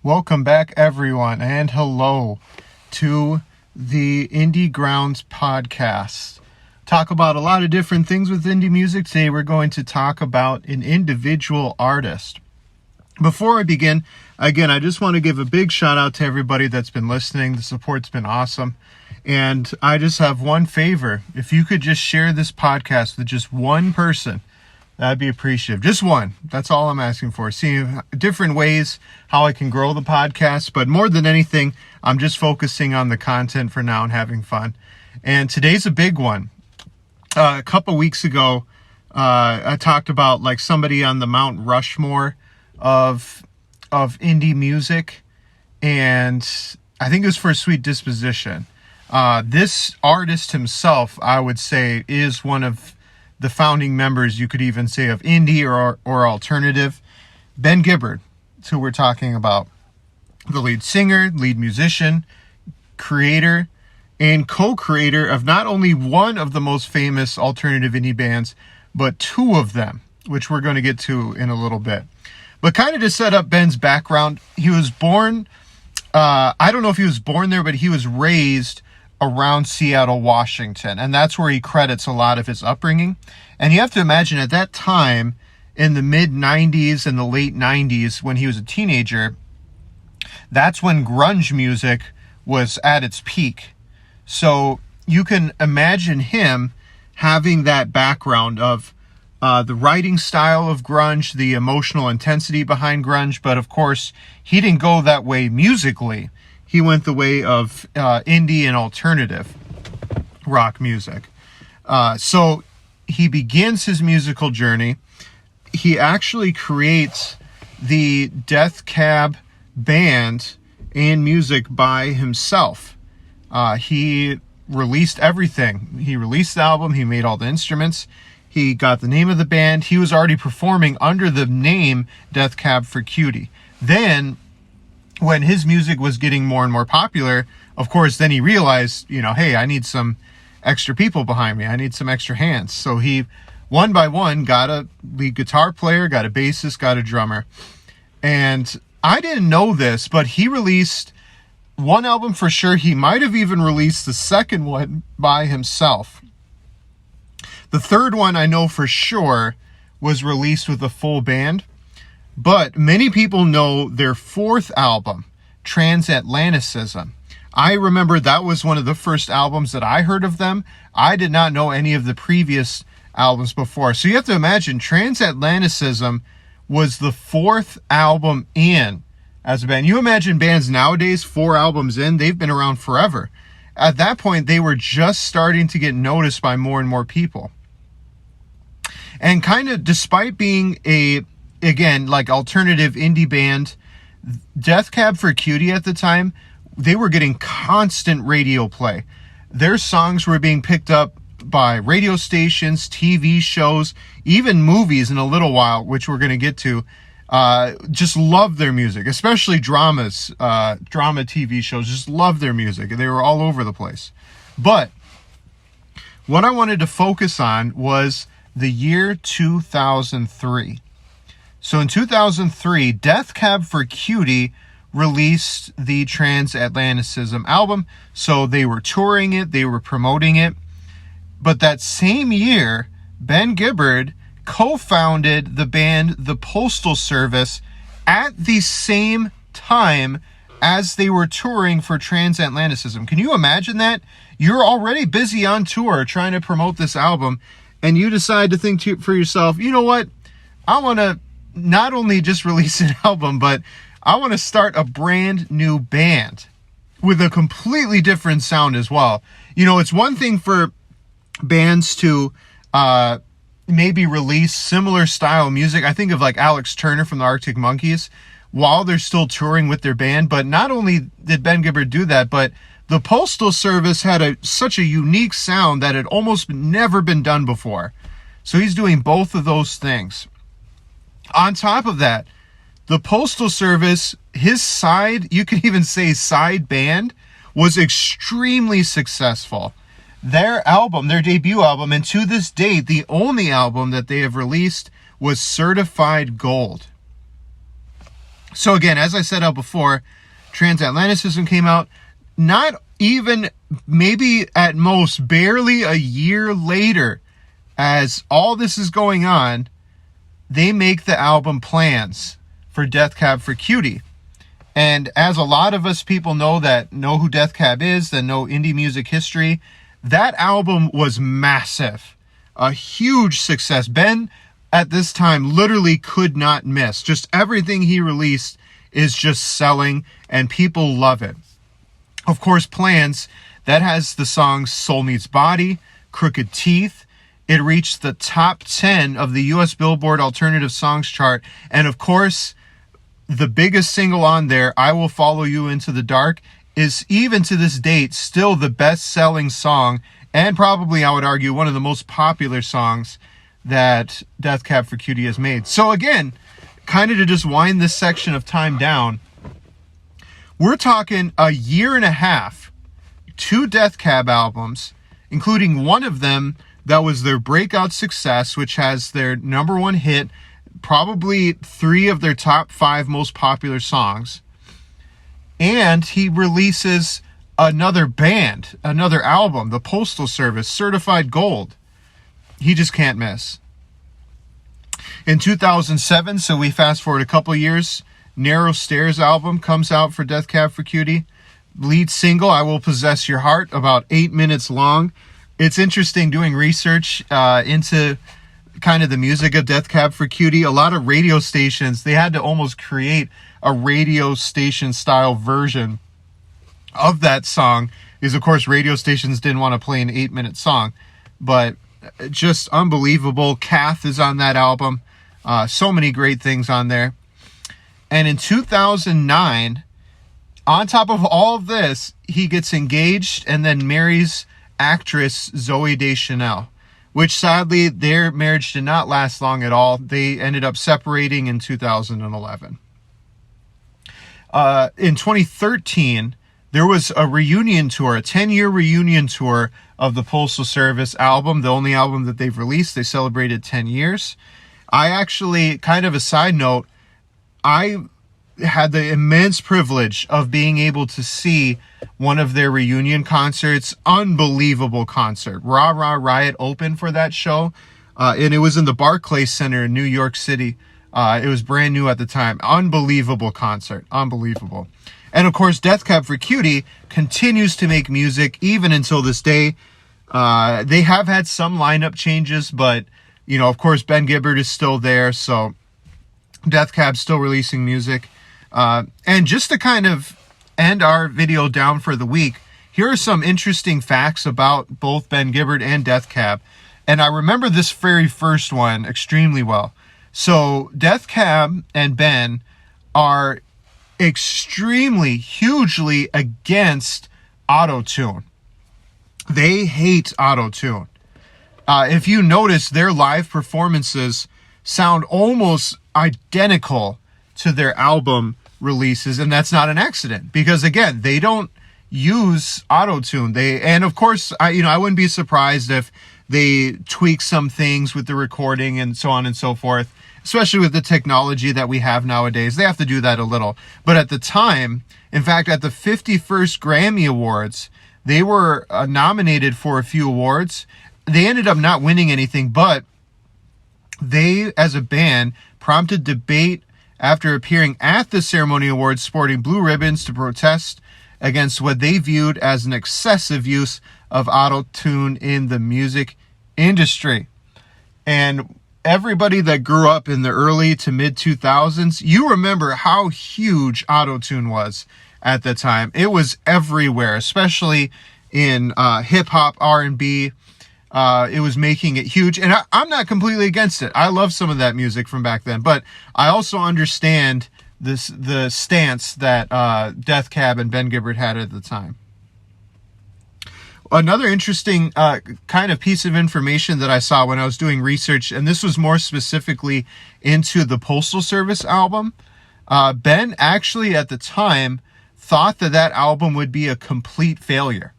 Welcome back, everyone, and hello to the Indie Grounds podcast. Talk about a lot of different things with indie music. Today we're going to talk about an individual artist. Before I begin, again, I just want to give a big shout out to everybody that's been listening. The support's been awesome. And I just have one favor. If you could just share this podcast with just one person, that'd be appreciative. Just one. That's all I'm asking for. Seeing different ways how I can grow the podcast. But more than anything, I'm just focusing on the content for now and having fun. And today's a big one. A couple weeks ago, I talked about like somebody on the Mount Rushmore of indie music. And I think it was for Sweet Disposition. This artist himself, I would say, is one of the founding members, you could even say, of indie or alternative. Ben Gibbard, that's who we're talking about. The lead singer, lead musician, creator, and co-creator of not only one of the most famous alternative indie bands, but two of them, which we're going to get to in a little bit. But kind of to set up Ben's background, he was born, I don't know if he was born there, but he was raised around Seattle, Washington. And that's where he credits a lot of his upbringing. And you have to imagine at that time, in the mid-90s and the late 90s, when he was a teenager, that's when grunge music was at its peak. So you can imagine him having that background of the writing style of grunge, the emotional intensity behind grunge. But of course, he didn't go that way musically. He went the way of indie and alternative rock music. So he begins his musical journey. He actually creates the Death Cab band and music by himself. He released everything. He released the album. He made all the instruments. He got the name of the band. He was already performing under the name Death Cab for Cutie. Then, when his music was getting more and more popular, of course, then he realized, hey, I need some extra people behind me. I need some extra hands. So he, one by one, got a lead guitar player, got a bassist, got a drummer. And I didn't know this, but he released one album for sure. He might have even released the second one by himself. The third one, I know for sure, was released with a full band. But many people know their fourth album, Transatlanticism. I remember that was one of the first albums that I heard of them. I did not know any of the previous albums before. So you have to imagine Transatlanticism was the fourth album in as a band. You imagine bands nowadays, 4 albums in, they've been around forever. At that point, they were just starting to get noticed by more and more people. And kind of despite being again, like alternative indie band, Death Cab for Cutie at the time, they were getting constant radio play. Their songs were being picked up by radio stations, TV shows, even movies in a little while, which we're going to get to. Just love their music, especially drama TV shows, just love their music. They were all over the place. But what I wanted to focus on was the year 2003. So in 2003, Death Cab for Cutie released the Transatlanticism album. So they were touring it, they were promoting it. But that same year, Ben Gibbard co-founded the band The Postal Service at the same time as they were touring for Transatlanticism. Can you imagine that? You're already busy on tour trying to promote this album, and you decide to think for yourself, you know what? I want to not only just release an album, but I want to start a brand new band with a completely different sound as well. It's one thing for bands to maybe release similar style music. I think of like Alex Turner from the Arctic Monkeys while they're still touring with their band. But not only did Ben Gibbard do that, but the Postal Service had such a unique sound that had almost never been done before. So he's doing both of those things. On top of that, the Postal Service, his side, you could even say side band, was extremely successful. Their album, their debut album, and to this date, the only album that they have released was certified gold. So again, as I said out before, Transatlanticism came out not even, maybe at most, barely a year later. As all this is going on, they make the album Plans for Death Cab for Cutie. And as a lot of us people know who Death Cab is, that know indie music history, that album was massive. A huge success. Ben, at this time, literally could not miss. Just everything he released is just selling, and people love it. Of course, Plans, that has the songs Soul Meets Body, Crooked Teeth. It reached the top 10 of the U.S. Billboard Alternative Songs chart. And of course, the biggest single on there, I Will Follow You Into the Dark, is even to this date still the best-selling song, and probably, I would argue, one of the most popular songs that Death Cab for Cutie has made. So again, kind of to just wind this section of time down, we're talking a year and a half, 2 Death Cab albums, including one of them that was their breakout success, which has their number 1 hit, probably 3 of their top 5 most popular songs. And he releases another album, the Postal Service, Certified Gold. He just can't miss. In 2007, so we fast forward a couple years, Narrow Stairs album comes out for Death Cab for Cutie. Lead single, I Will Possess Your Heart, about 8 minutes long. It's interesting doing research into kind of the music of Death Cab for Cutie. A lot of radio stations, they had to almost create a radio station style version of that song, because of course radio stations didn't want to play an 8-minute song. But just unbelievable. Kath is on that album. So many great things on there. And in 2009, on top of all of this, he gets engaged and then marries actress Zooey Deschanel, which sadly their marriage did not last long at all. They ended up separating in 2011. In 2013, there was a reunion tour, a 10-year reunion tour of the Postal Service album, the only album that they've released. They celebrated 10 years. I actually, kind of a side note, I had the immense privilege of being able to see one of their reunion concerts. Unbelievable concert. Rah Rah Riot opened for that show, and it was in the Barclays Center in New York City. It was brand new at the time. Unbelievable concert. Unbelievable. And of course, Death Cab for Cutie continues to make music even until this day. They have had some lineup changes, but, you know, of course, Ben Gibbard is still there, so Death Cab's still releasing music. And just to kind of end our video down for the week, here are some interesting facts about both Ben Gibbard and Death Cab. And I remember this very first one extremely well. So Death Cab and Ben are extremely, hugely against auto-tune. They hate auto-tune. If you notice, their live performances sound almost identical to their album releases, and that's not an accident, because again, they don't use auto-tune. And of course, I wouldn't be surprised if they tweak some things with the recording and so on and so forth, especially with the technology that we have nowadays. They have to do that a little. But at the time, in fact, at the 51st Grammy Awards, they were nominated for a few awards. They ended up not winning anything, but they, as a band, prompted debate after appearing at the ceremony awards sporting blue ribbons to protest against what they viewed as an excessive use of auto-tune in the music industry. And everybody that grew up in the early to mid 2000s, you remember how huge auto-tune was at the time. It was everywhere, especially in hip-hop, R&B. It was making it huge. And I'm not completely against it. I love some of that music from back then. But I also understand the stance that Death Cab and Ben Gibbard had at the time. Another interesting kind of piece of information that I saw when I was doing research, and this was more specifically into the Postal Service album, Ben actually at the time thought that album would be a complete failure.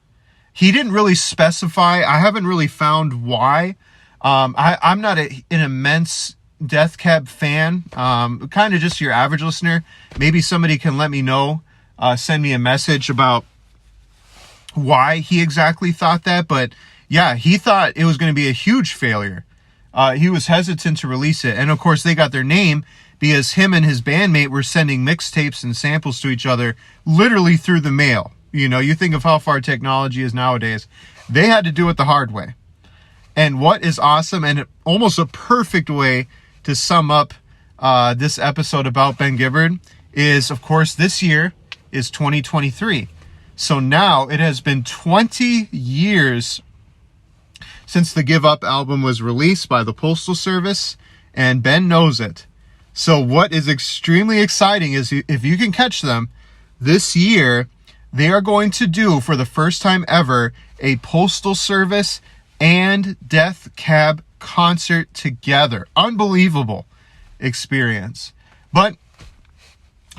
He didn't really specify. I haven't really found why. I'm not an immense Death Cab fan, kind of just your average listener, maybe somebody can let me know, send me a message about why he exactly thought that. But yeah, he thought it was going to be a huge failure. He was hesitant to release it. And of course, they got their name because him and his bandmate were sending mixtapes and samples to each other literally through the mail. You know, you think of how far technology is nowadays. They had to do it the hard way. And what is awesome and almost a perfect way to sum up this episode about Ben Gibbard is, of course, this year is 2023. So now it has been 20 years since the Give Up album was released by the Postal Service, and Ben knows it. So what is extremely exciting is if you can catch them this year, they are going to do, for the first time ever, a Postal Service and Death Cab concert together. Unbelievable experience. But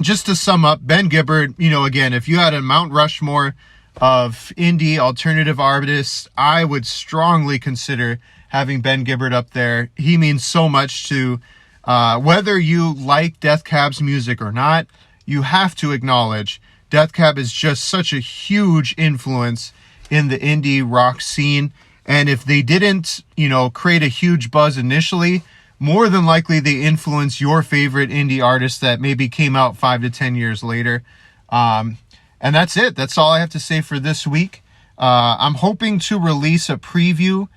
just to sum up, Ben Gibbard, you know, again, if you had a Mount Rushmore of indie alternative artists, I would strongly consider having Ben Gibbard up there. He means so much to whether you like Death Cab's music or not. You have to acknowledge Death Cab is just such a huge influence in the indie rock scene. And if they didn't, you know, create a huge buzz initially, more than likely they influence your favorite indie artist that maybe came out 5 to 10 years later. And that's it. That's all I have to say for this week. I'm hoping to release a preview,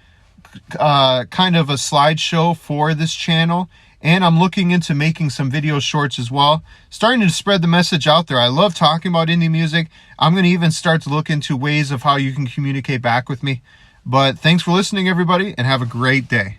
kind of a slideshow for this channel. And I'm looking into making some video shorts as well. Starting to spread the message out there. I love talking about indie music. I'm going to even start to look into ways of how you can communicate back with me. But thanks for listening, everybody, and have a great day.